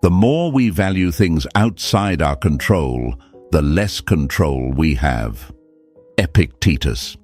The more we value things outside our control, the less control we have. Epictetus.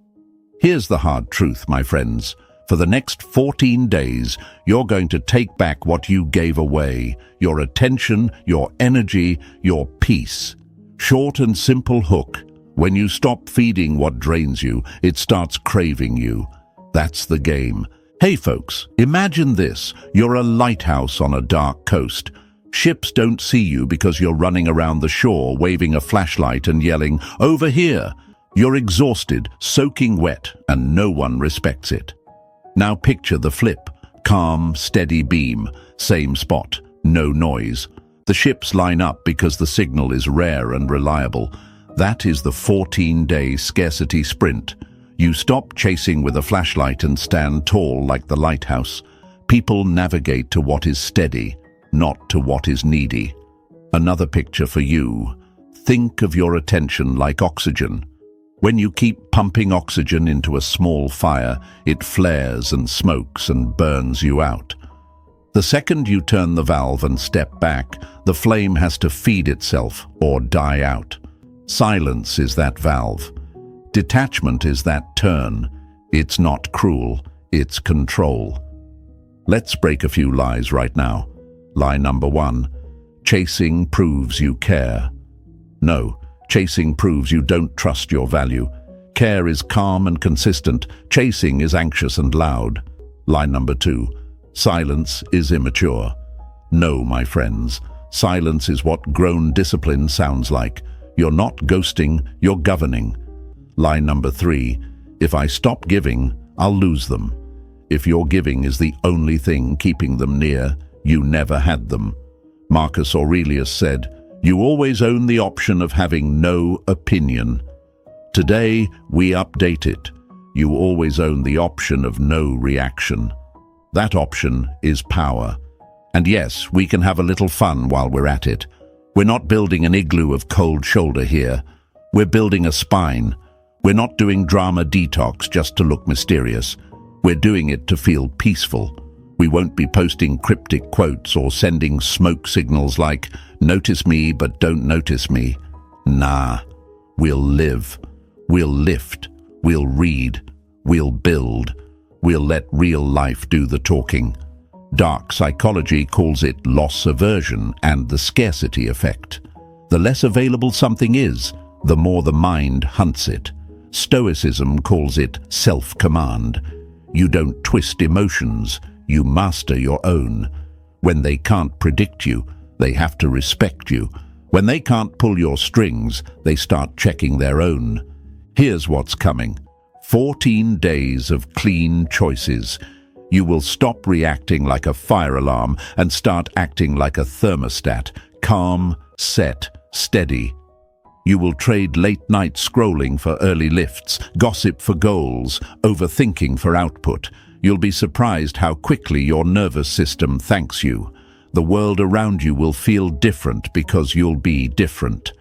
Here's the hard truth, my friends. For the next 14 days, you're going to take back what you gave away: your attention, your energy, your peace. Short and simple hook. When you stop feeding what drains you, it starts craving you. That's the game. Hey folks, imagine this. You're a lighthouse on a dark coast. Ships don't see you because you're running around the shore, waving a flashlight and yelling, "Over here!" You're exhausted, soaking wet, and no one respects it. Now picture the flip. Calm, steady beam, same spot, no noise. The ships line up because the signal is rare and reliable. That is the 14-day scarcity sprint. You stop chasing with a flashlight and stand tall like the lighthouse. People navigate to what is steady, not to what is needy. Another picture for you. Think of your attention like oxygen. When you keep pumping oxygen into a small fire, it flares and smokes and burns you out. The second you turn the valve and step back, the flame has to feed itself or die out. Silence is that valve. Detachment is that turn. It's not cruel, it's control. Let's break a few lies right now. Lie number 1. Chasing proves you care. No, chasing proves you don't trust your value. Care is calm and consistent. Chasing is anxious and loud. Lie number 2. Silence is immature. No, my friends. Silence is what grown discipline sounds like. You're not ghosting, you're governing. Lie number 3. If I stop giving, I'll lose them. If your giving is the only thing keeping them near, you never had them. Marcus Aurelius said, "You always own the option of having no opinion." Today, we update it. You always own the option of no reaction. That option is power. And yes, we can have a little fun while we're at it. We're not building an igloo of cold shoulder here. We're building a spine. We're not doing drama detox just to look mysterious. We're doing it to feel peaceful. We won't be posting cryptic quotes or sending smoke signals like, "Notice me, but don't notice me." Nah, we'll live. We'll lift. We'll read. We'll build. We'll let real life do the talking. Dark psychology calls it loss aversion and the scarcity effect. The less available something is, the more the mind hunts it. Stoicism calls it self-command. You don't twist emotions, you master your own. When they can't predict you, they have to respect you. When they can't pull your strings, they start checking their own. Here's what's coming. 14 days of clean choices. You will stop reacting like a fire alarm and start acting like a thermostat. Calm, set, steady. You will trade late-night scrolling for early lifts, gossip for goals, overthinking for output. You'll be surprised how quickly your nervous system thanks you. The world around you will feel different because you'll be different.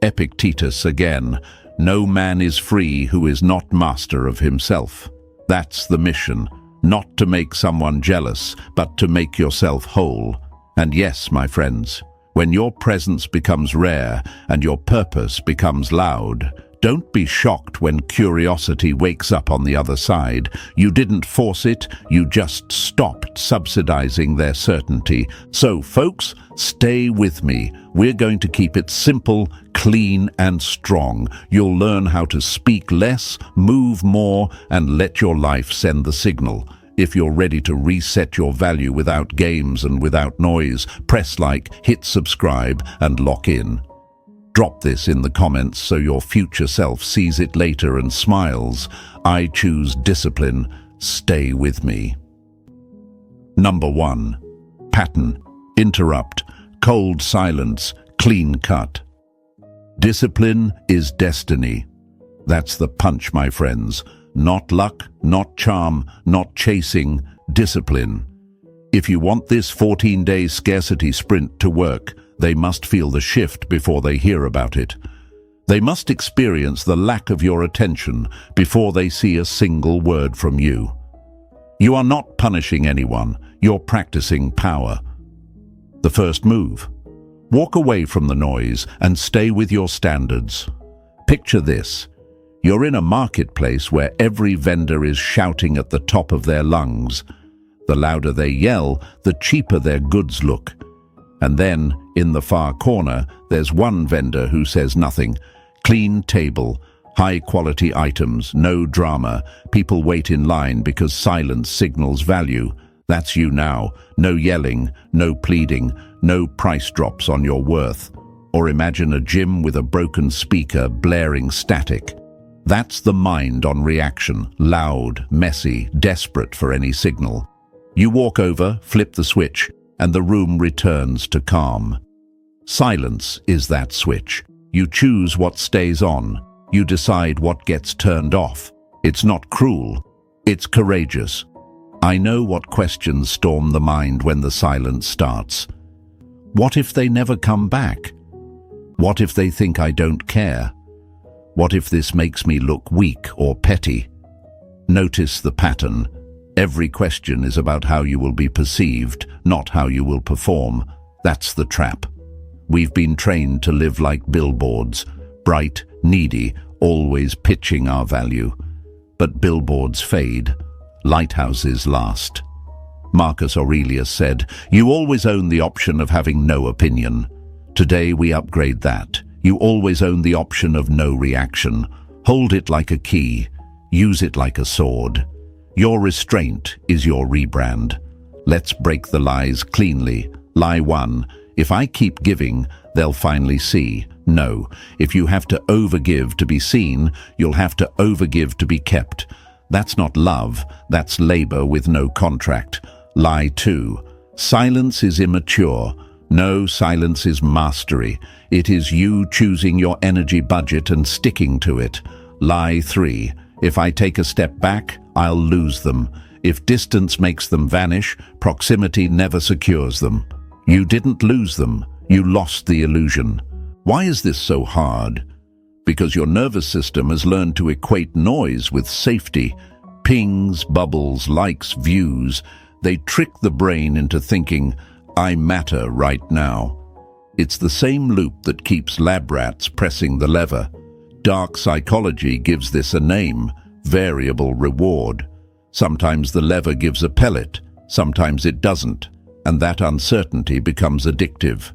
Epictetus again. No man is free who is not master of himself. That's the mission. Not to make someone jealous, but to make yourself whole. And yes, my friends, when your presence becomes rare and your purpose becomes loud, don't be shocked when curiosity wakes up on the other side. You didn't force it, you just stopped subsidizing their certainty. So, folks, stay with me. We're going to keep it simple, clean, and strong. You'll learn how to speak less, move more, and let your life send the signal. If you're ready to reset your value without games and without noise, press like, hit subscribe, and lock in. Drop this in the comments so your future self sees it later and smiles. I choose discipline. Stay with me. Number 1. Pattern. Interrupt. Cold silence. Clean cut. Discipline is destiny. That's the punch, my friends. Not luck, not charm, not chasing. Discipline. If you want this 14-day scarcity sprint to work, they must feel the shift before they hear about it. They must experience the lack of your attention before they see a single word from you. You are not punishing anyone, you're practicing power. The first move. Walk away from the noise and stay with your standards. Picture this. You're in a marketplace where every vendor is shouting at the top of their lungs. The louder they yell, the cheaper their goods look. And then, in the far corner, there's one vendor who says nothing. Clean table, high-quality items, no drama. People wait in line because silence signals value. That's you now. No yelling, no pleading, no price drops on your worth. Or imagine a gym with a broken speaker blaring static. That's the mind on reaction, loud, messy, desperate for any signal. You walk over, flip the switch, and the room returns to calm. Silence is that switch. You choose what stays on. You decide what gets turned off. It's not cruel. It's courageous. I know what questions storm the mind when the silence starts. What if they never come back? What if they think I don't care? What if this makes me look weak or petty? Notice the pattern. Every question is about how you will be perceived, not how you will perform. That's the trap. We've been trained to live like billboards, bright, needy, always pitching our value. But billboards fade. Lighthouses last. Marcus Aurelius said, "You always own the option of having no opinion." Today we upgrade that. You always own the option of no reaction. Hold it like a key. Use it like a sword. Your restraint is your rebrand. Let's break the lies cleanly. Lie 1. If I keep giving, they'll finally see. No. If you have to overgive to be seen, you'll have to overgive to be kept. That's not love. That's labor with no contract. Lie 2. Silence is immature. No, silence is mastery. It is you choosing your energy budget and sticking to it. Lie 3. If I take a step back, I'll lose them. If distance makes them vanish, proximity never secures them. You didn't lose them. You lost the illusion. Why is this so hard? Because your nervous system has learned to equate noise with safety. Pings, bubbles, likes, views. They trick the brain into thinking, I matter right now. It's the same loop that keeps lab rats pressing the lever. Dark psychology gives this a name, variable reward. Sometimes the lever gives a pellet, sometimes it doesn't, and that uncertainty becomes addictive.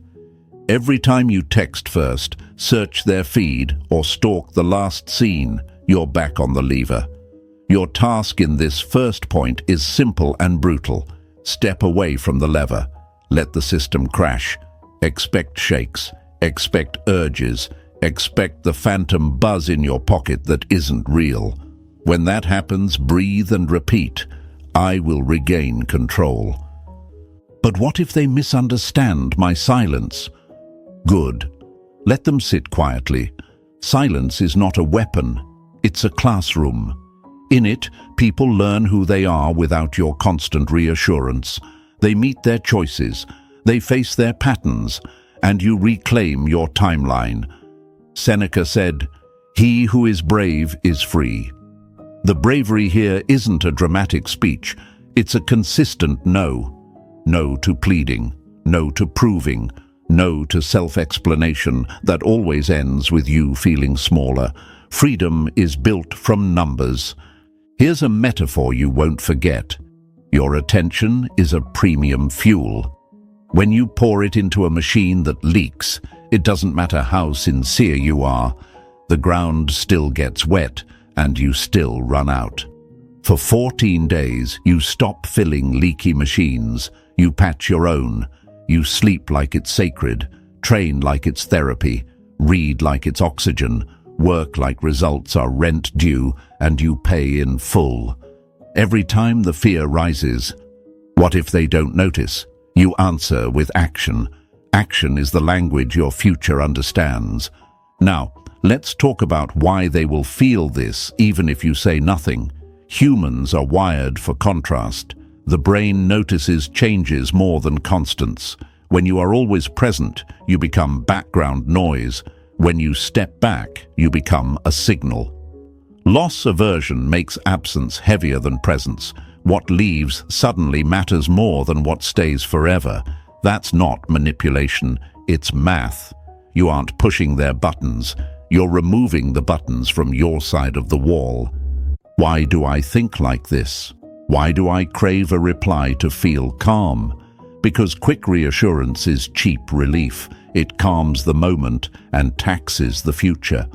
Every time you text first, search their feed, or stalk the last scene, you're back on the lever. Your task in this first point is simple and brutal. Step away from the lever. Let the system crash. Expect shakes. Expect urges. Expect the phantom buzz in your pocket that isn't real. When that happens, breathe and repeat. I will regain control. But what if they misunderstand my silence? Good. Let them sit quietly. Silence is not a weapon. It's a classroom. In it, people learn who they are without your constant reassurance. They meet their choices. They face their patterns. And you reclaim your timeline. Seneca said, "He who is brave is free." The bravery here isn't a dramatic speech. It's a consistent no. No to pleading. No to proving. No to self-explanation that always ends with you feeling smaller. Freedom is built from numbers. Here's a metaphor you won't forget. Your attention is a premium fuel. When you pour it into a machine that leaks, it doesn't matter how sincere you are. The ground still gets wet, and you still run out. For 14 days, you stop filling leaky machines. You patch your own. You sleep like it's sacred, train like it's therapy, read like it's oxygen, work like results are rent due, and you pay in full. Every time the fear rises, what if they don't notice? You answer with action. Action is the language your future understands. Now, let's talk about why they will feel this even if you say nothing. Humans are wired for contrast. The brain notices changes more than constants. When you are always present, you become background noise. When you step back, you become a signal. Loss aversion makes absence heavier than presence. What leaves suddenly matters more than what stays forever. That's not manipulation, it's math. You aren't pushing their buttons, you're removing the buttons from your side of the wall. Why do I think like this? Why do I crave a reply to feel calm? Because quick reassurance is cheap relief. It calms the moment and taxes the future.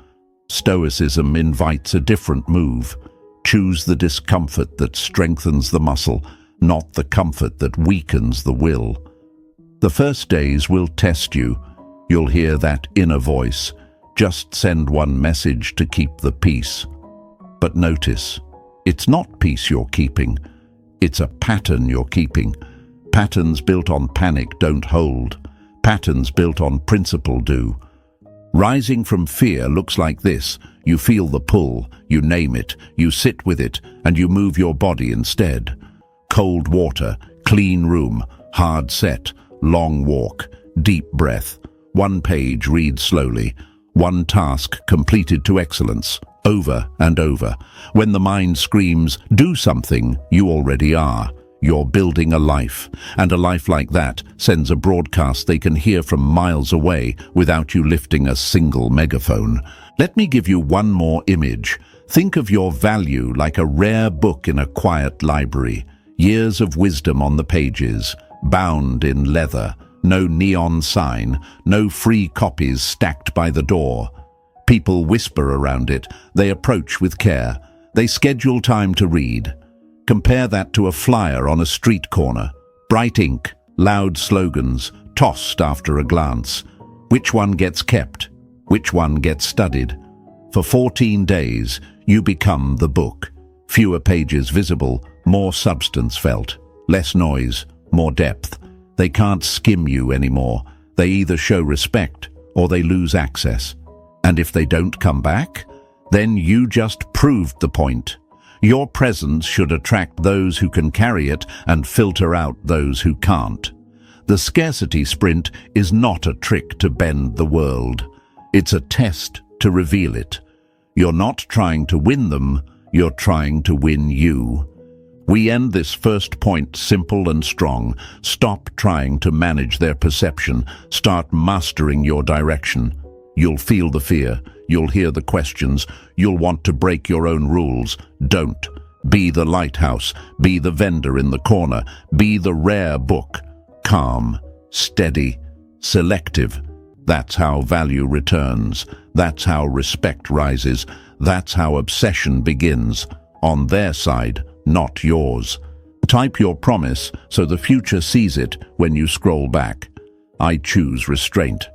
Stoicism invites a different move. Choose the discomfort that strengthens the muscle, not the comfort that weakens the will. The first days will test you. You'll hear that inner voice. Just send one message to keep the peace. But notice, it's not peace you're keeping. It's a pattern you're keeping. Patterns built on panic don't hold. Patterns built on principle do. Rising from fear looks like this. You feel the pull, you name it, you sit with it, and you move your body instead. Cold water, clean room, hard set, long walk, deep breath. One page read slowly. One task completed to excellence, over and over. When the mind screams, do something, you already are. You're building a life, and a life like that sends a broadcast they can hear from miles away without you lifting a single megaphone. Let me give you one more image. Think of your value like a rare book in a quiet library. Years of wisdom on the pages, bound in leather. No neon sign, no free copies stacked by the door. People whisper around it, they approach with care, they schedule time to read. Compare that to a flyer on a street corner. Bright ink, loud slogans, tossed after a glance. Which one gets kept? Which one gets studied? For 14 days, you become the book. Fewer pages visible, more substance felt. Less noise, more depth. They can't skim you anymore. They either show respect or they lose access. And if they don't come back, then you just proved the point. Your presence should attract those who can carry it and filter out those who can't. The scarcity sprint is not a trick to bend the world. It's a test to reveal it. You're not trying to win them, you're trying to win you. We end this first point simple and strong. Stop trying to manage their perception. Start mastering your direction. You'll feel the fear. You'll hear the questions. You'll want to break your own rules. Don't. Be the lighthouse. Be the vendor in the corner. Be the rare book. Calm, steady, selective. That's how value returns. That's how respect rises. That's how obsession begins. On their side, not yours. Type your promise so the future sees it when you scroll back. I choose restraint.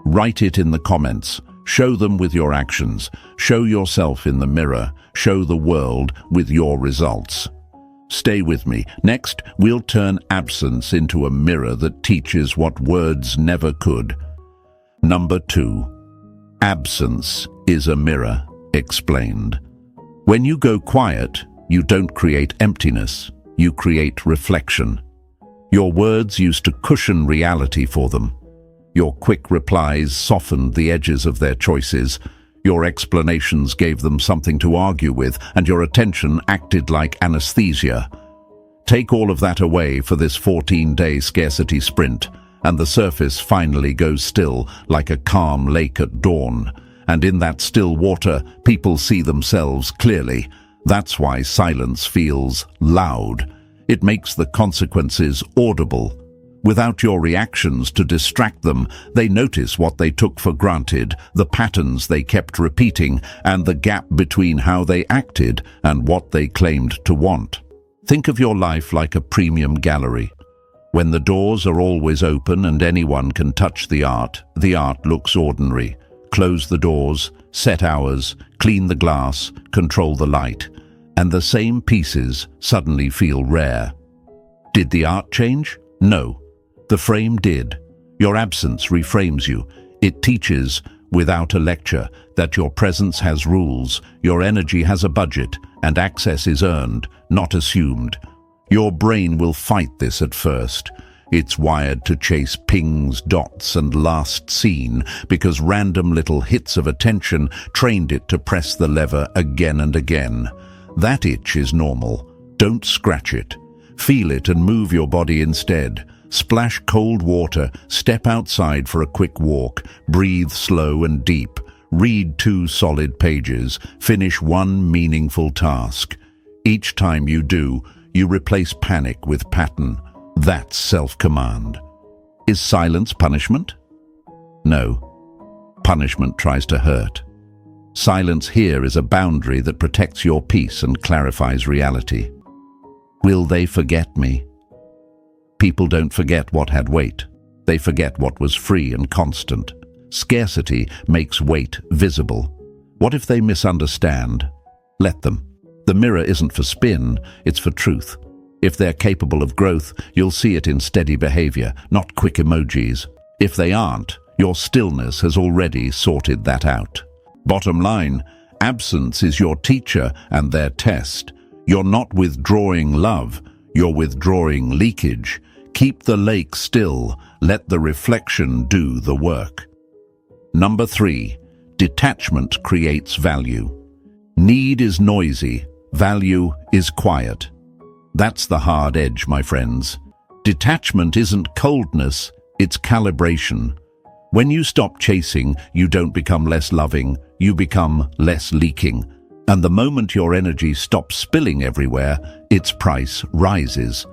Write it in the comments. Show them with your actions. Show yourself in the mirror. Show the world with your results. Stay with me. Next, we'll turn absence into a mirror that teaches what words never could. Number 2. Absence is a mirror, explained. When you go quiet, you don't create emptiness, you create reflection. Your words used to cushion reality for them. Your quick replies softened the edges of their choices. Your explanations gave them something to argue with, and your attention acted like anesthesia. Take all of that away for this 14-day scarcity sprint, and the surface finally goes still like a calm lake at dawn. And in that still water, people see themselves clearly. That's why silence feels loud. It makes the consequences audible. Without your reactions to distract them, they notice what they took for granted, the patterns they kept repeating, and the gap between how they acted and what they claimed to want. Think of your life like a premium gallery. When the doors are always open and anyone can touch the art looks ordinary. Close the doors, set hours, clean the glass, control the light, and the same pieces suddenly feel rare. Did the art change? No. The frame did. Your absence reframes you. It teaches, without a lecture, that your presence has rules, your energy has a budget, and access is earned, not assumed. Your brain will fight this at first. It's wired to chase pings, dots, and last seen because random little hits of attention trained it to press the lever again and again. That itch is normal. Don't scratch it. Feel it and move your body instead. Splash cold water, step outside for a quick walk, breathe slow and deep, read 2 solid pages, finish 1 meaningful task. Each time you do, you replace panic with pattern. That's self-command. Is silence punishment? No. Punishment tries to hurt. Silence here is a boundary that protects your peace and clarifies reality. Will they forget me? People don't forget what had weight. They forget what was free and constant. Scarcity makes weight visible. What if they misunderstand? Let them. The mirror isn't for spin, it's for truth. If they're capable of growth, you'll see it in steady behavior, not quick emojis. If they aren't, your stillness has already sorted that out. Bottom line, absence is your teacher and their test. You're not withdrawing love, you're withdrawing leakage. Keep the lake still, let the reflection do the work. Number 3, detachment creates value. Need is noisy, value is quiet. That's the hard edge, my friends. Detachment isn't coldness, it's calibration. When you stop chasing, you don't become less loving, you become less leaking. And the moment your energy stops spilling everywhere, its price rises.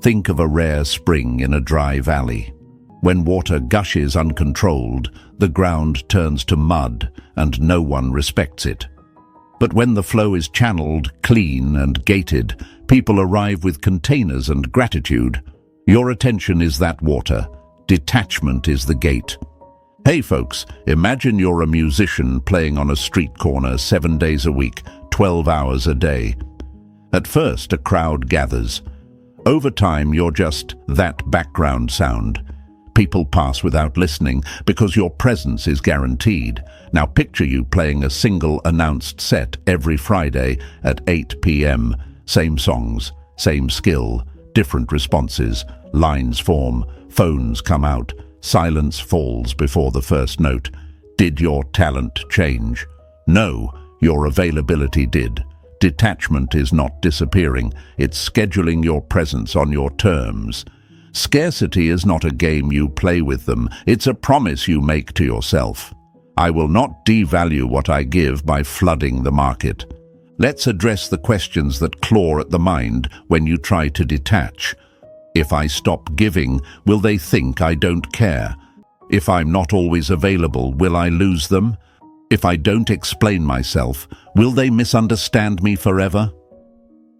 Think of a rare spring in a dry valley. When water gushes uncontrolled, the ground turns to mud and no one respects it. But when the flow is channeled, clean and gated, people arrive with containers and gratitude. Your attention is that water. Detachment is the gate. Hey folks, imagine you're a musician playing on a street corner 7 days a week, 12 hours a day. At first, a crowd gathers. Over time, you're just that background sound. People pass without listening because your presence is guaranteed. Now picture you playing a single announced set every Friday at 8 p.m. Same songs, same skill, different responses, lines form, phones come out, silence falls before the first note. Did your talent change? No, your availability did. Detachment is not disappearing, it's scheduling your presence on your terms. Scarcity is not a game you play with them, it's a promise you make to yourself. I will not devalue what I give by flooding the market. Let's address the questions that claw at the mind when you try to detach. If I stop giving, will they think I don't care? If I'm not always available, will I lose them? If I don't explain myself, will they misunderstand me forever?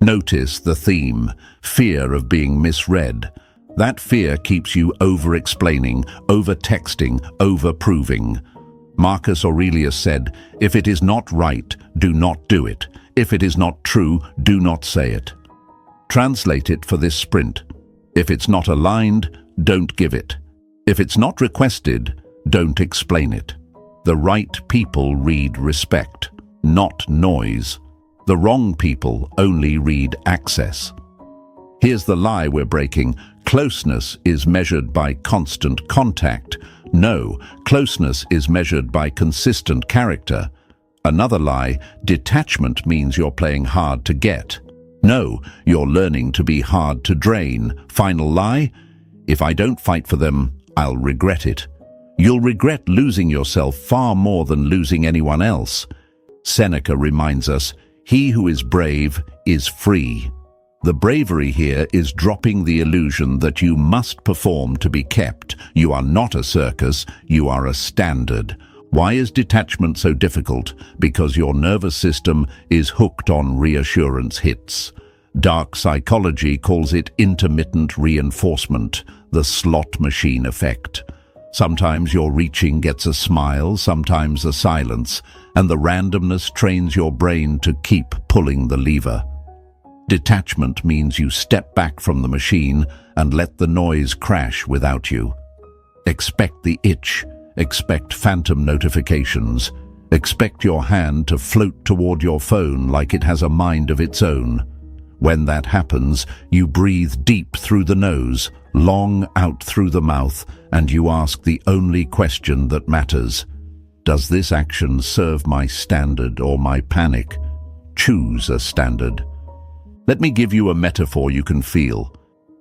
Notice the theme, fear of being misread. That fear keeps you over-explaining, over-texting, over-proving. Marcus Aurelius said, "If it is not right, do not do it. If it is not true, do not say it." Translate it for this sprint. If it's not aligned, don't give it. If it's not requested, don't explain it. The right people read respect, not noise. The wrong people only read access. Here's the lie we're breaking. Closeness is measured by constant contact. No, closeness is measured by consistent character. Another lie, detachment means you're playing hard to get. No, you're learning to be hard to drain. Final lie, if I don't fight for them, I'll regret it. You'll regret losing yourself far more than losing anyone else. Seneca reminds us, he who is brave is free. The bravery here is dropping the illusion that you must perform to be kept. You are not a circus, you are a standard. Why is detachment so difficult? Because your nervous system is hooked on reassurance hits. Dark psychology calls it intermittent reinforcement, the slot machine effect. Sometimes your reaching gets a smile, sometimes a silence, and the randomness trains your brain to keep pulling the lever. Detachment means you step back from the machine and let the noise crash without you. Expect the itch, expect phantom notifications, expect your hand to float toward your phone like it has a mind of its own. When that happens, you breathe deep through the nose, long out through the mouth, and you ask the only question that matters. Does this action serve my standard or my panic? Choose a standard. Let me give you a metaphor you can feel.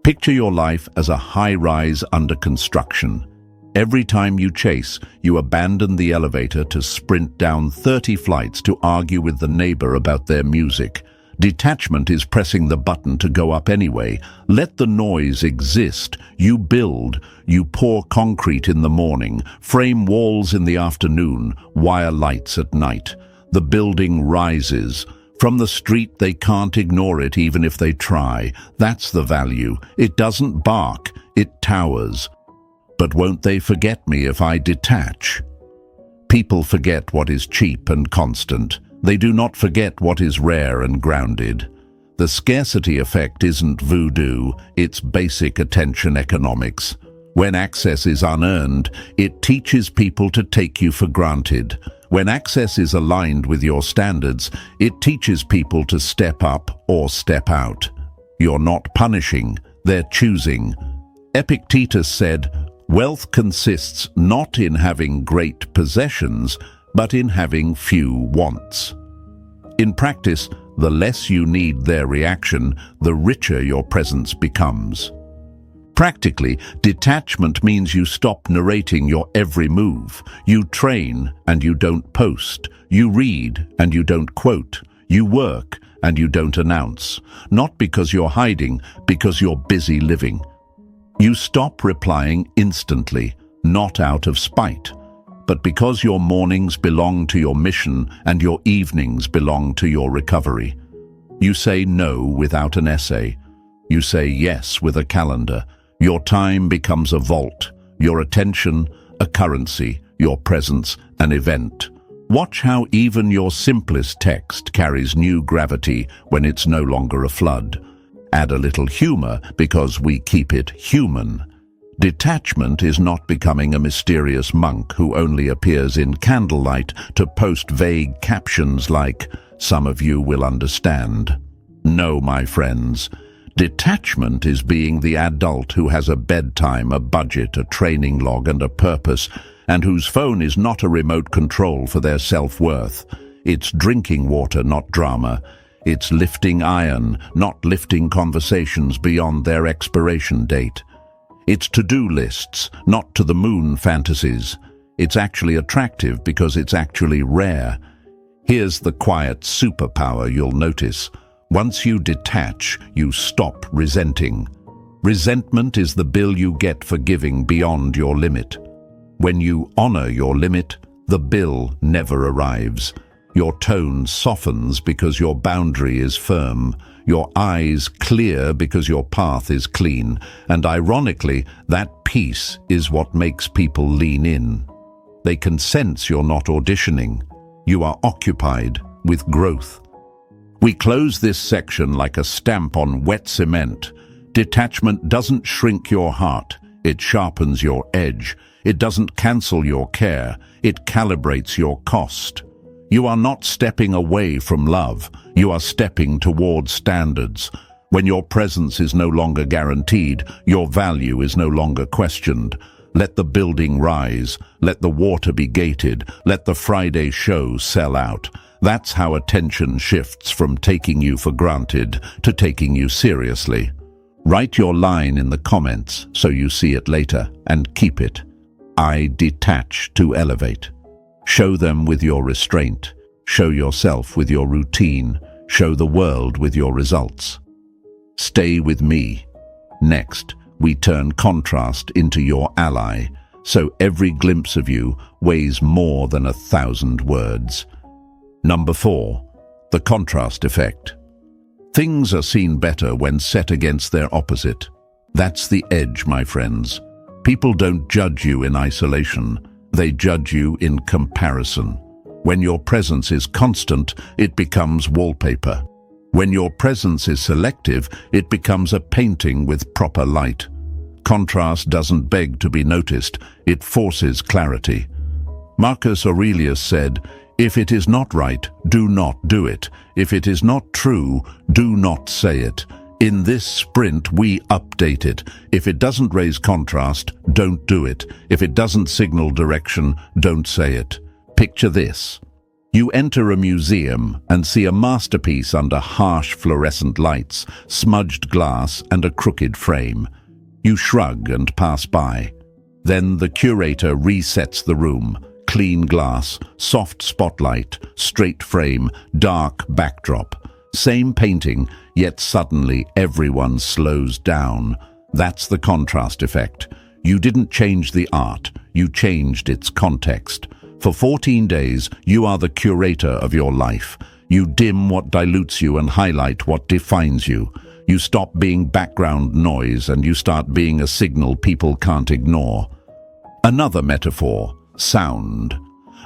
Picture your life as a high-rise under construction. Every time you chase, you abandon the elevator to sprint down 30 flights to argue with the neighbor about their music. Detachment is pressing the button to go up anyway. Let the noise exist. You build. You pour concrete in the morning, frame walls in the afternoon, wire lights at night. The building rises. From the street, they can't ignore it even if they try. That's the value. It doesn't bark. It towers. But won't they forget me if I detach? People forget what is cheap and constant. They do not forget what is rare and grounded. The scarcity effect isn't voodoo, it's basic attention economics. When access is unearned, it teaches people to take you for granted. When access is aligned with your standards, it teaches people to step up or step out. You're not punishing, they're choosing. Epictetus said, "Wealth consists not in having great possessions, but in having few wants." In practice, the less you need their reaction, the richer your presence becomes. Practically, detachment means you stop narrating your every move. You train and you don't post. You read and you don't quote. You work and you don't announce. Not because you're hiding, because you're busy living. You stop replying instantly, not out of spite, but because your mornings belong to your mission and your evenings belong to your recovery. You say no without an essay. You say yes with a calendar. Your time becomes a vault, your attention a currency, your presence an event. Watch how even your simplest text carries new gravity when it's no longer a flood. Add a little humor because we keep it human. Detachment is not becoming a mysterious monk who only appears in candlelight to post vague captions like, "Some of you will understand." No, my friends. Detachment is being the adult who has a bedtime, a budget, a training log, and a purpose, and whose phone is not a remote control for their self-worth. It's drinking water, not drama. It's lifting iron, not lifting conversations beyond their expiration date. It's to-do lists, not to the moon fantasies. It's actually attractive because it's actually rare. Here's the quiet superpower you'll notice. Once you detach, you stop resenting. Resentment is the bill you get for giving beyond your limit. When you honor your limit, the bill never arrives. Your tone softens because your boundary is firm, your eyes clear because your path is clean, and ironically, that peace is what makes people lean in. They can sense you're not auditioning. You are occupied with growth. We close this section like a stamp on wet cement. Detachment doesn't shrink your heart, it sharpens your edge. It doesn't cancel your care, it calibrates your cost. You are not stepping away from love, you are stepping towards standards. When your presence is no longer guaranteed, your value is no longer questioned. Let the building rise, let the water be gated, let the Friday show sell out. That's how attention shifts from taking you for granted to taking you seriously. Write your line in the comments so you see it later, and keep it. I detach to elevate. Show them with your restraint. Show yourself with your routine. Show the world with your results. Stay with me. Next, we turn contrast into your ally, so every glimpse of you weighs more than 1,000 words. Number 4, the contrast effect. Things are seen better when set against their opposite. That's the edge, my friends. People don't judge you in isolation. They judge you in comparison. When your presence is constant, it becomes wallpaper. When your presence is selective, it becomes a painting with proper light. Contrast doesn't beg to be noticed, it forces clarity. Marcus Aurelius said, "If it is not right, do not do it. If it is not true, do not say it. In this sprint, we update it. If it doesn't raise contrast, don't do it. If it doesn't signal direction, don't say it." Picture this. You enter a museum and see a masterpiece under harsh fluorescent lights, smudged glass and a crooked frame. You shrug and pass by. Then the curator resets the room. Clean glass, soft spotlight, straight frame, dark backdrop. Same painting, yet suddenly everyone slows down. That's the contrast effect. You didn't change the art, you changed its context. For 14 days, you are the curator of your life. You dim what dilutes you and highlight what defines you. You stop being background noise and you start being a signal people can't ignore. Another metaphor, sound.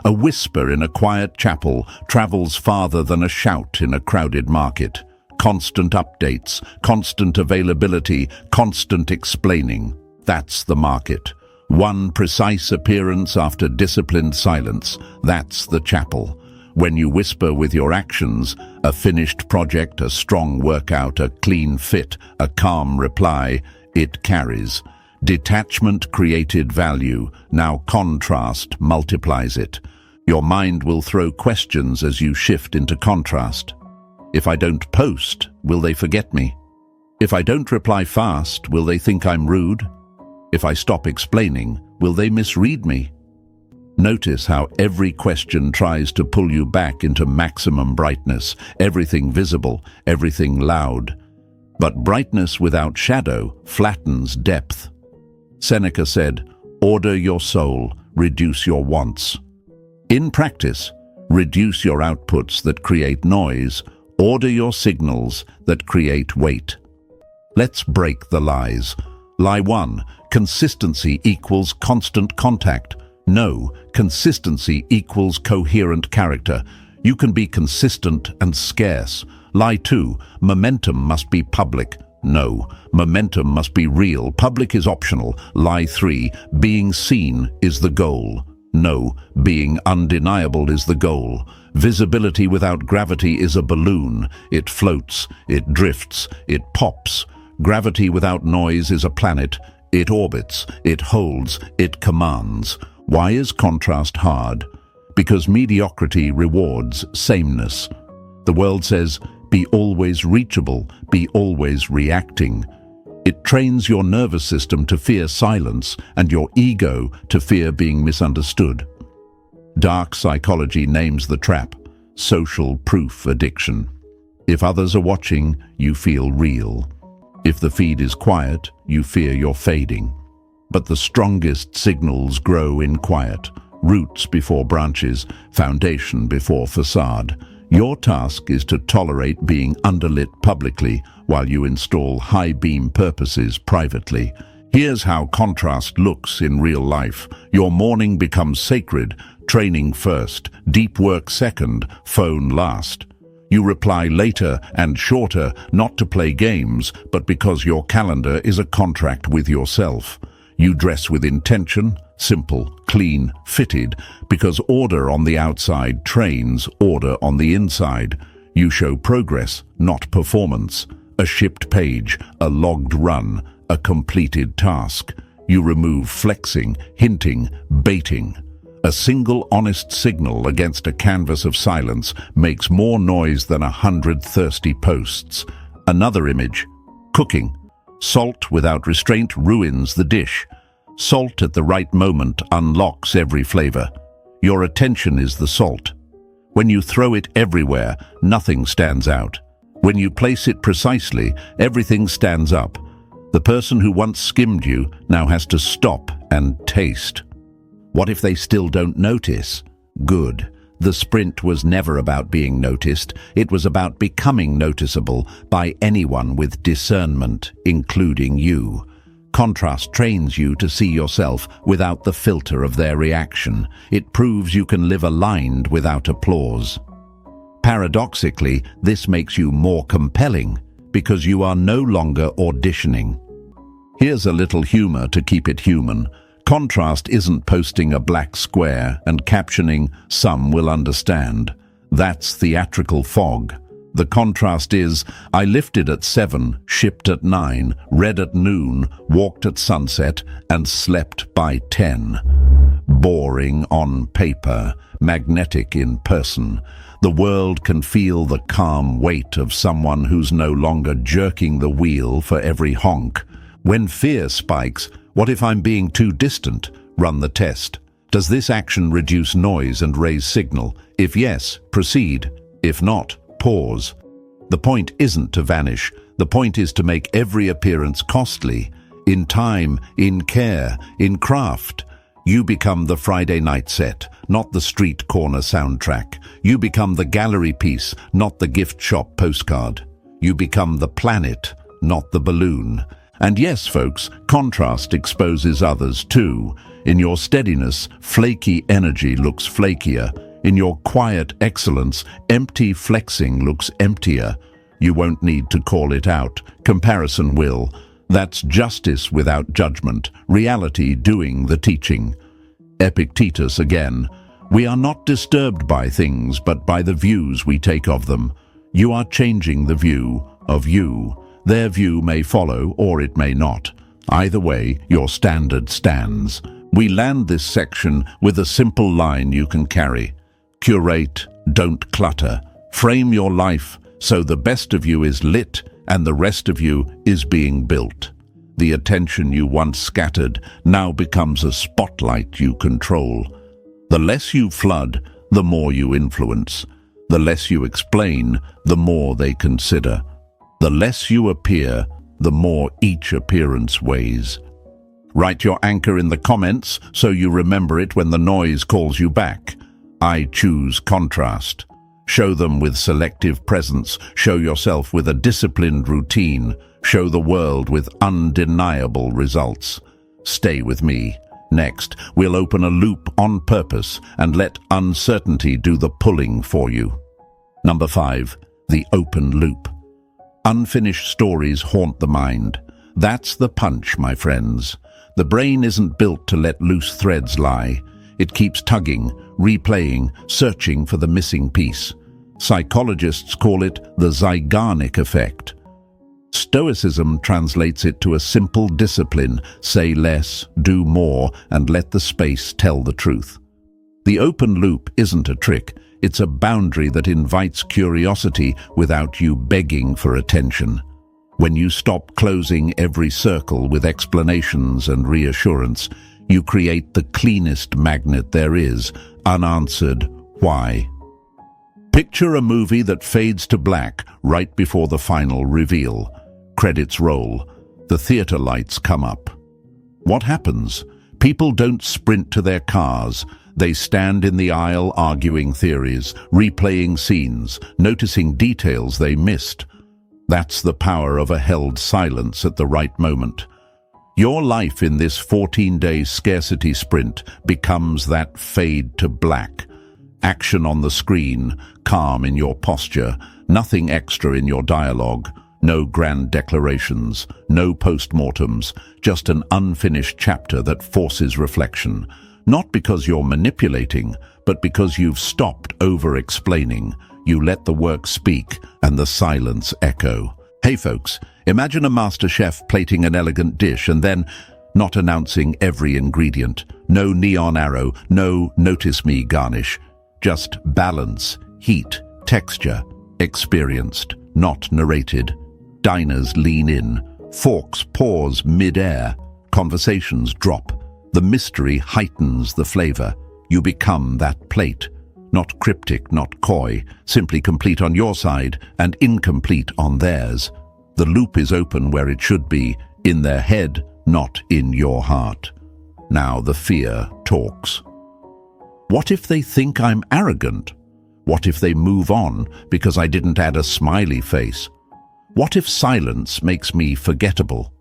A whisper in a quiet chapel travels farther than a shout in a crowded market. Constant updates, constant availability, constant explaining. That's the market. One precise appearance after disciplined silence. That's the chapel. When you whisper with your actions, a finished project, a strong workout, a clean fit, a calm reply, it carries. Detachment created value. Now contrast multiplies it. Your mind will throw questions as you shift into contrast. If I don't post, will they forget me? If I don't reply fast, will they think I'm rude? If I stop explaining, will they misread me? Notice how every question tries to pull you back into maximum brightness, everything visible, everything loud. But brightness without shadow flattens depth. Seneca said, "Order your soul, reduce your wants." In practice, reduce your outputs that create noise, order your signals that create weight. Let's break the lies. Lie 1. Consistency equals constant contact. No, consistency equals coherent character. You can be consistent and scarce. Lie 2. Momentum must be public. No, momentum must be real. Public is optional. Lie 3. Being seen is the goal. No, being undeniable is the goal. Visibility without gravity is a balloon. It floats, it drifts, it pops. Gravity without noise is a planet. It orbits, it holds, it commands. Why is contrast hard? Because mediocrity rewards sameness. The world says, be always reachable, be always reacting. It trains your nervous system to fear silence and your ego to fear being misunderstood. Dark psychology names the trap, social proof addiction. If others are watching, you feel real. If the feed is quiet, you fear you're fading. But the strongest signals grow in quiet, roots before branches, foundation before facade. Your task is to tolerate being underlit publicly while you install high-beam purposes privately. Here's how contrast looks in real life. Your morning becomes sacred, training first, deep work second, phone last. You reply later and shorter, not to play games, but because your calendar is a contract with yourself. You dress with intention, simple, clean, fitted, because order on the outside trains order on the inside. You show progress, not performance. A shipped page, a logged run, a completed task. You remove flexing, hinting, baiting. A single honest signal against a canvas of silence makes more noise than 100 thirsty posts. Another image, cooking. Salt without restraint ruins the dish. Salt at the right moment unlocks every flavor. Your attention is the salt. When you throw it everywhere, nothing stands out. When you place it precisely, everything stands up. The person who once skimmed you now has to stop and taste. What if they still don't notice? Good. The sprint was never about being noticed. It was about becoming noticeable by anyone with discernment, including you. Contrast trains you to see yourself without the filter of their reaction. It proves you can live aligned without applause. Paradoxically, this makes you more compelling because you are no longer auditioning. Here's a little humor to keep it human. Contrast isn't posting a black square and captioning, "Some will understand." That's theatrical fog. The contrast is, I lifted at 7, shipped at 9, read at noon, walked at sunset, and slept by 10. boring on paper, magnetic in person. The world can feel the calm weight of someone who's no longer jerking the wheel for every honk. When fear spikes, what if I'm being too distant? Run the test. Does this action reduce noise and raise signal? If yes, proceed. If not, pause. The point isn't to vanish. The point is to make every appearance costly. In time, in care, in craft. You become the Friday night set, not the street corner soundtrack. You become the gallery piece, not the gift shop postcard. You become the planet, not the balloon. And yes, folks, contrast exposes others too. In your steadiness, flaky energy looks flakier. In your quiet excellence, empty flexing looks emptier. You won't need to call it out. Comparison will. That's justice without judgment, reality doing the teaching. Epictetus again. We are not disturbed by things, but by the views we take of them. You are changing the view of you. Their view may follow, or it may not. Either way, your standard stands. We land this section with a simple line you can carry. Curate, don't clutter. Frame your life so the best of you is lit and the rest of you is being built. The attention you once scattered now becomes a spotlight you control. The less you flood, the more you influence. The less you explain, the more they consider. The less you appear, the more each appearance weighs. Write your anchor in the comments so you remember it when the noise calls you back. I choose contrast. Show them with selective presence. Show yourself with a disciplined routine. Show the world with undeniable results. Stay with me. Next, we'll open a loop on purpose and let uncertainty do the pulling for you. Number 5, the open loop. Unfinished stories haunt the mind. That's the punch, my friends. The brain isn't built to let loose threads lie. It keeps tugging, replaying, searching for the missing piece. Psychologists call it the Zeigarnik effect. Stoicism translates it to a simple discipline: say less, do more, and let the space tell the truth. The open loop isn't a trick. It's a boundary that invites curiosity without you begging for attention. When you stop closing every circle with explanations and reassurance, you create the cleanest magnet there is, unanswered why. Picture a movie that fades to black right before the final reveal. Credits roll. The theater lights come up. What happens? People don't sprint to their cars. They stand in the aisle arguing theories, replaying scenes, noticing details they missed. That's the power of a held silence at the right moment. Your life in this 14-day scarcity sprint becomes that fade to black. Action on the screen, calm in your posture, nothing extra in your dialogue, no grand declarations, no postmortems, just an unfinished chapter that forces reflection. Not because you're manipulating, but because you've stopped over-explaining. You let the work speak and the silence echo. Hey folks, imagine a master chef plating an elegant dish and then not announcing every ingredient. No neon arrow, no notice me garnish. Just balance, heat, texture, experienced, not narrated. Diners lean in, forks pause mid-air, conversations drop. The mystery heightens the flavor. You become that plate. Not cryptic, not coy, simply complete on your side and incomplete on theirs. The loop is open where it should be, in their head, not in your heart. Now the fear talks. What if they think I'm arrogant? What if they move on because I didn't add a smiley face? What if silence makes me forgettable?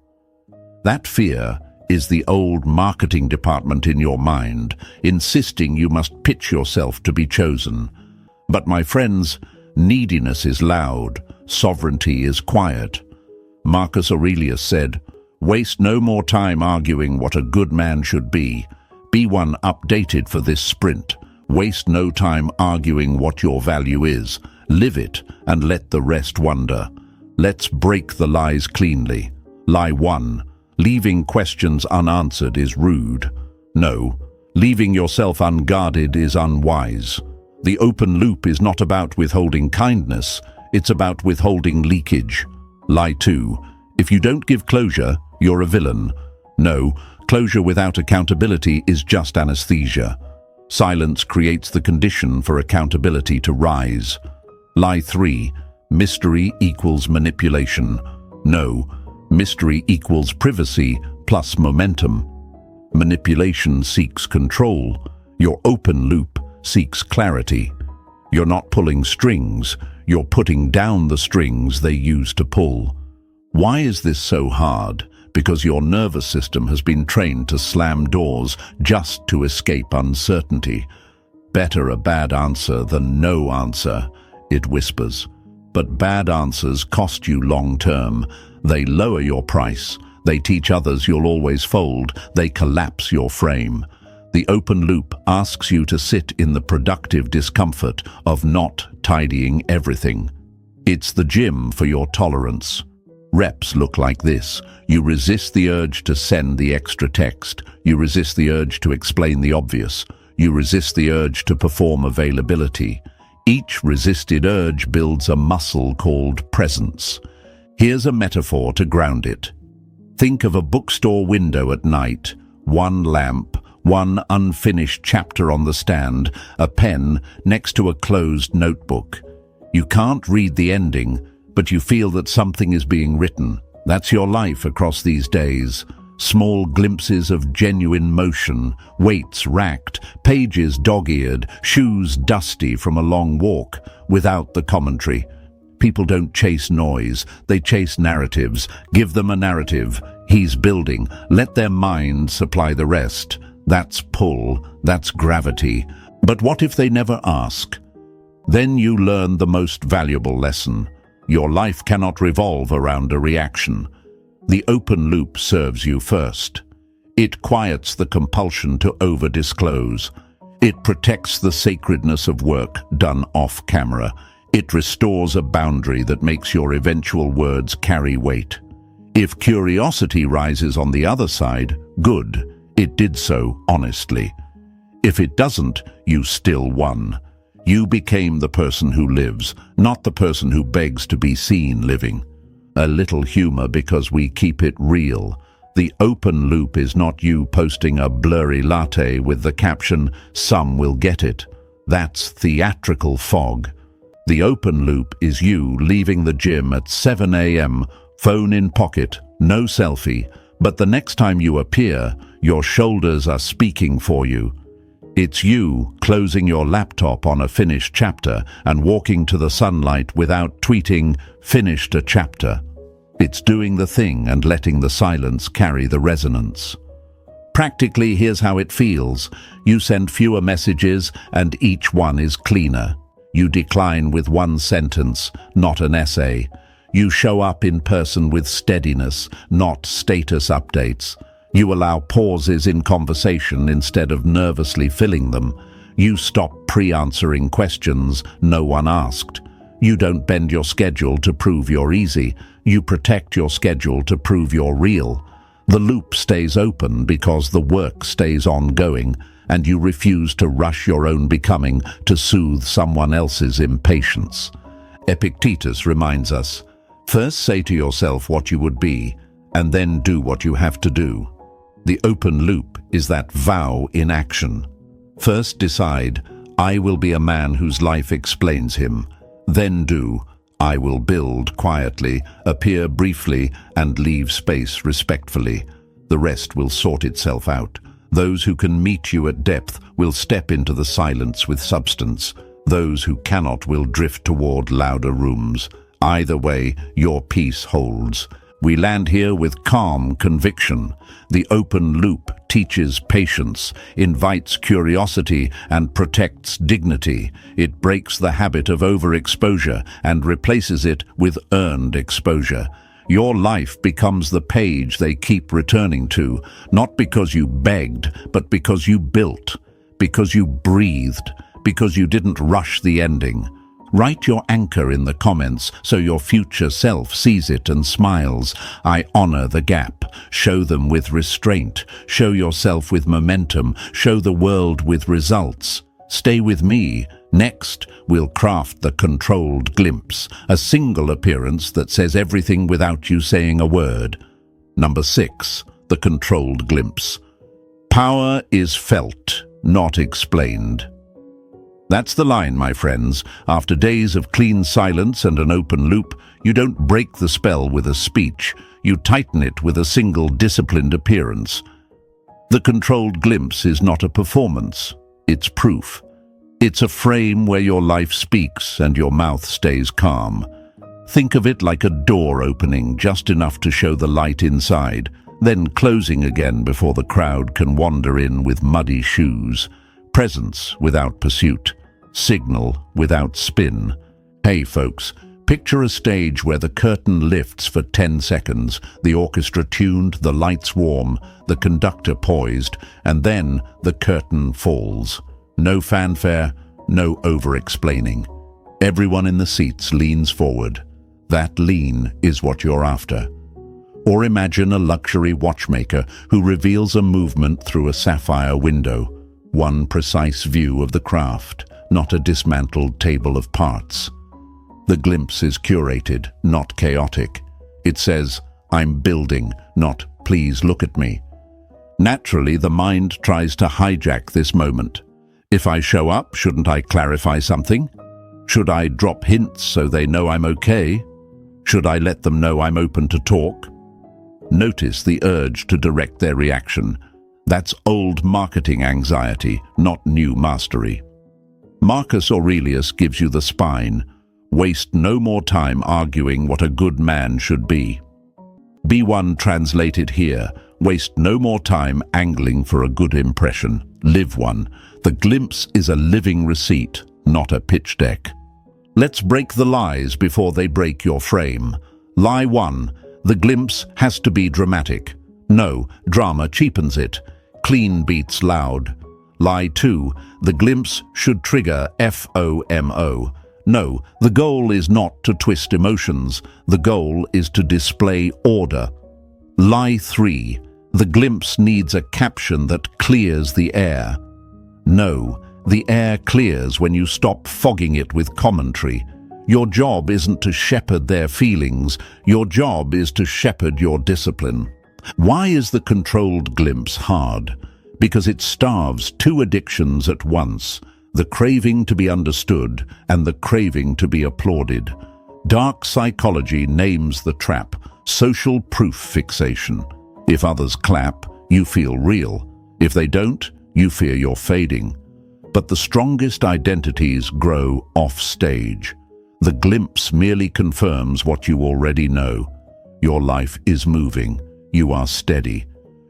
That fear is the old marketing department in your mind, insisting you must pitch yourself to be chosen. But my friends, neediness is loud, sovereignty is quiet. Marcus Aurelius said, "Waste no more time arguing what a good man should be. Be one updated for this sprint. Waste no time arguing what your value is. Live it and let the rest wonder. Let's break the lies cleanly. Lie 1. Leaving questions unanswered is rude. No, Leaving yourself unguarded is unwise. The open loop is not about withholding kindness, it's about withholding leakage. Lie 2. If you don't give closure, you're a villain. No, closure without accountability is just anesthesia. Silence creates the condition for accountability to rise. Lie 3. Mystery equals manipulation. No, mystery equals privacy plus momentum. Manipulation seeks control. Your open loop seeks clarity. You're not pulling strings, you're putting down the strings they use to pull. Why is this so hard? Because your nervous system has been trained to slam doors just to escape uncertainty. Better a bad answer than no answer, it whispers. But bad answers cost you long-term. They lower your price. They teach others you'll always fold. They collapse your frame. The open loop asks you to sit in the productive discomfort of not tidying everything. It's the gym for your tolerance. Reps look like this. You resist the urge to send the extra text. You resist the urge to explain the obvious. You resist the urge to perform availability. Each resisted urge builds a muscle called presence. Here's a metaphor to ground it. Think of a bookstore window at night. One lamp, one unfinished chapter on the stand, a pen next to a closed notebook. You can't read the ending, but you feel that something is being written. That's your life across these days. Small glimpses of genuine motion, weights racked, pages dog-eared, shoes dusty from a long walk, without the commentary. People don't chase noise, they chase narratives. Give them a narrative. He's building. Let their mind supply the rest. That's pull, that's gravity. But what if they never ask? Then you learn the most valuable lesson. Your life cannot revolve around a reaction. The open loop serves you first. It quiets the compulsion to over-disclose. It protects the sacredness of work done off-camera. It restores a boundary that makes your eventual words carry weight. If curiosity rises on the other side, good. It did so honestly. If it doesn't, you still won. You became the person who lives, not the person who begs to be seen living. A little humor because we keep it real. The open loop is not you posting a blurry latte with the caption, "Some will get it." That's theatrical fog. The open loop is you leaving the gym at 7 a.m., phone in pocket, no selfie, but the next time you appear, your shoulders are speaking for you. It's you closing your laptop on a finished chapter and walking to the sunlight without tweeting, "Finished a chapter." It's doing the thing and letting the silence carry the resonance. Practically, here's how it feels. You send fewer messages and each one is cleaner. You decline with one sentence, not an essay. You show up in person with steadiness, not status updates. You allow pauses in conversation instead of nervously filling them. You stop pre-answering questions no one asked. You don't bend your schedule to prove you're easy. You protect your schedule to prove you're real. The loop stays open because the work stays ongoing, and you refuse to rush your own becoming to soothe someone else's impatience. Epictetus reminds us, first say to yourself what you would be, and then do what you have to do. The open loop is that vow in action. First decide, I will be a man whose life explains him. Then do, I will build quietly, appear briefly, and leave space respectfully. The rest will sort itself out. Those who can meet you at depth will step into the silence with substance. Those who cannot will drift toward louder rooms. Either way, your peace holds. We land here with calm conviction. The open loop teaches patience, invites curiosity, and protects dignity. It breaks the habit of overexposure and replaces it with earned exposure. Your life becomes the page they keep returning to, not because you begged, but because you built, because you breathed, because you didn't rush the ending. Write your anchor in the comments so your future self sees it and smiles. I honor the gap. show them with restraint, show yourself with momentum, show the world with results. Stay with me. Next, we'll craft the controlled glimpse, a single appearance that says everything without you saying a word. Number 6, the controlled glimpse. Power is felt, not explained. That's the line, my friends. After days of clean silence and an open loop, you don't break the spell with a speech. You tighten it with a single disciplined appearance. The controlled glimpse is not a performance. It's proof. It's a frame where your life speaks and your mouth stays calm. Think of it like a door opening just enough to show the light inside, then closing again before the crowd can wander in with muddy shoes. Presence without pursuit. Signal without spin. Hey folks, picture a stage where the curtain lifts for 10 seconds, the orchestra tuned, the lights warm, the conductor poised, and then the curtain falls. No fanfare, no over-explaining. Everyone in the seats leans forward. That lean is what you're after. Or imagine a luxury watchmaker who reveals a movement through a sapphire window. One precise view of the craft, not a dismantled table of parts. The glimpse is curated, not chaotic. It says, I'm building, not please look at me. Naturally, the mind tries to hijack this moment. If I show up, shouldn't I clarify something? Should I drop hints so they know I'm okay? Should I let them know I'm open to talk? Notice the urge to direct their reaction. That's old marketing anxiety, not new mastery. Marcus Aurelius gives you the spine. Waste no more time arguing what a good man should be. Be one translated here. Waste no more time angling for a good impression. Live one. The glimpse is a living receipt, not a pitch deck. Let's break the lies before they break your frame. Lie 1. The glimpse has to be dramatic. No, drama cheapens it. Clean beats loud. Lie 2. The glimpse should trigger FOMO. No, the goal is not to twist emotions. The goal is to display order. Lie 3. The glimpse needs a caption that clears the air. No, the air clears when you stop fogging it with commentary. Your job isn't to shepherd their feelings. Your job is to shepherd your discipline. Why is the controlled glimpse hard? Because it starves 2 addictions at once, the craving to be understood and the craving to be applauded. Dark psychology names the trap, social proof fixation. If others clap, you feel real. If they don't, you fear you're fading. But the strongest identities grow off stage. The glimpse merely confirms what you already know. Your life is moving. You are steady.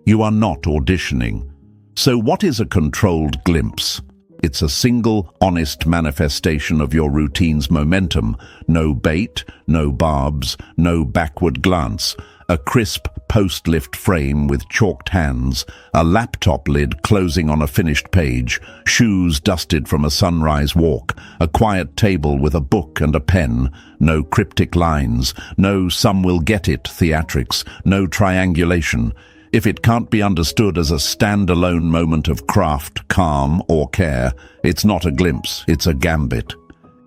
You are not auditioning. So what is a controlled glimpse? It's a single, honest manifestation of your routine's momentum. No bait, no barbs, no backward glance. A crisp post-lift frame with chalked hands, a laptop lid closing on a finished page, shoes dusted from a sunrise walk, a quiet table with a book and a pen, no cryptic lines, no some will get it theatrics, no triangulation. If it can't be understood as a stand-alone moment of craft, calm, or care, it's not a glimpse, it's a gambit.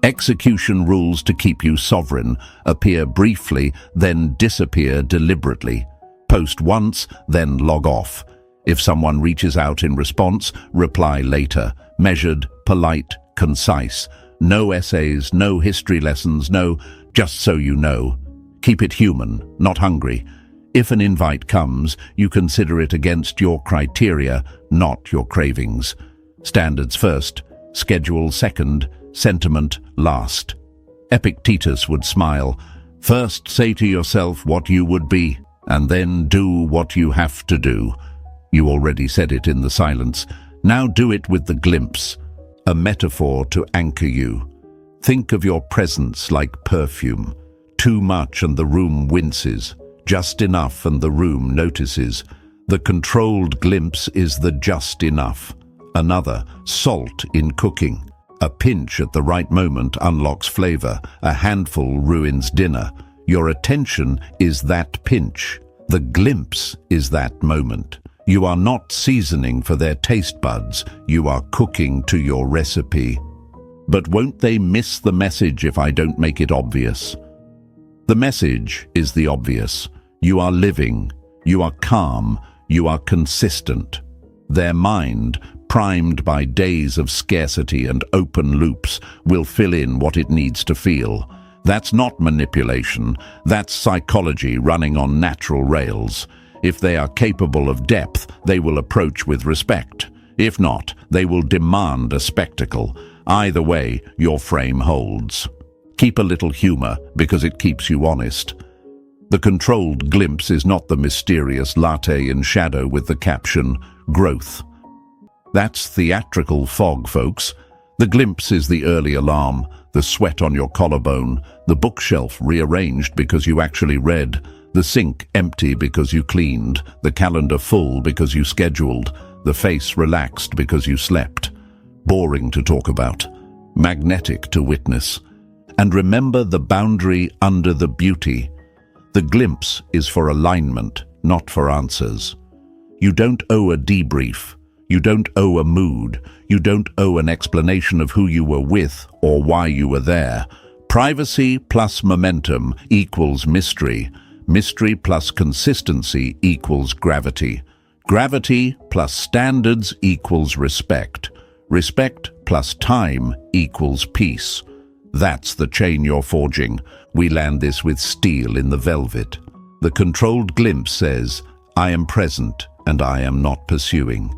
Execution rules to keep you sovereign, appear briefly, then disappear deliberately. Post once, then log off. If someone reaches out in response, reply later. Measured, polite, concise. No essays, no history lessons, no just so you know. Keep it human, not hungry. If an invite comes, you consider it against your criteria, not your cravings. Standards first, schedule second, sentiment last. Epictetus would smile. First say to yourself what you would be, and then do what you have to do. You already said it in the silence. Now do it with the glimpse, a metaphor to anchor you. Think of your presence like perfume. Too much and the room winces. Just enough and the room notices. The controlled glimpse is the just enough. Another, salt in cooking. A pinch at the right moment unlocks flavor. A handful ruins dinner. Your attention is that pinch. The glimpse is that moment. You are not seasoning for their taste buds, you are cooking to your recipe. But won't they miss the message if I don't make it obvious? The message is the obvious. You are living, you are calm, you are consistent. Their mind, primed by days of scarcity and open loops, will fill in what it needs to feel. That's not manipulation, that's psychology running on natural rails. If they are capable of depth, they will approach with respect. If not, they will demand a spectacle. Either way, your frame holds. Keep a little humor, because it keeps you honest. The controlled glimpse is not the mysterious latte in shadow with the caption, "Growth." That's theatrical fog, folks. The glimpse is the early alarm, the sweat on your collarbone, the bookshelf rearranged because you actually read, the sink empty because you cleaned, the calendar full because you scheduled, the face relaxed because you slept. Boring to talk about, magnetic to witness. And remember the boundary under the beauty. The glimpse is for alignment, not for answers. You don't owe a debrief. You don't owe a mood. You don't owe an explanation of who you were with or why you were there. Privacy plus momentum equals mystery. Mystery plus consistency equals gravity. Gravity plus standards equals respect. Respect plus time equals peace. That's the chain you're forging. We land this with steel in the velvet. The controlled glimpse says, I am present and I am not pursuing.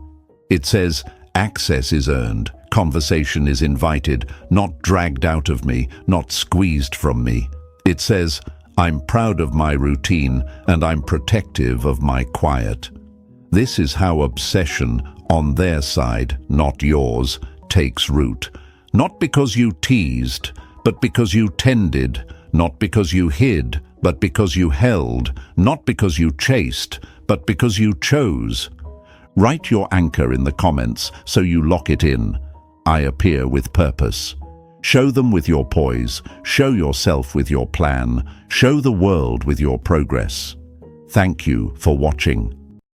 It says, access is earned, conversation is invited, not dragged out of me, not squeezed from me. It says, I'm proud of my routine and I'm protective of my quiet. This is how obsession, on their side, not yours, takes root. Not because you teased, but because you tended, not because you hid, but because you held, not because you chased, but because you chose. Write your anchor in the comments so you lock it in. I appear with purpose. Show them with your poise. Show yourself with your plan. Show the world with your progress. Thank you for watching.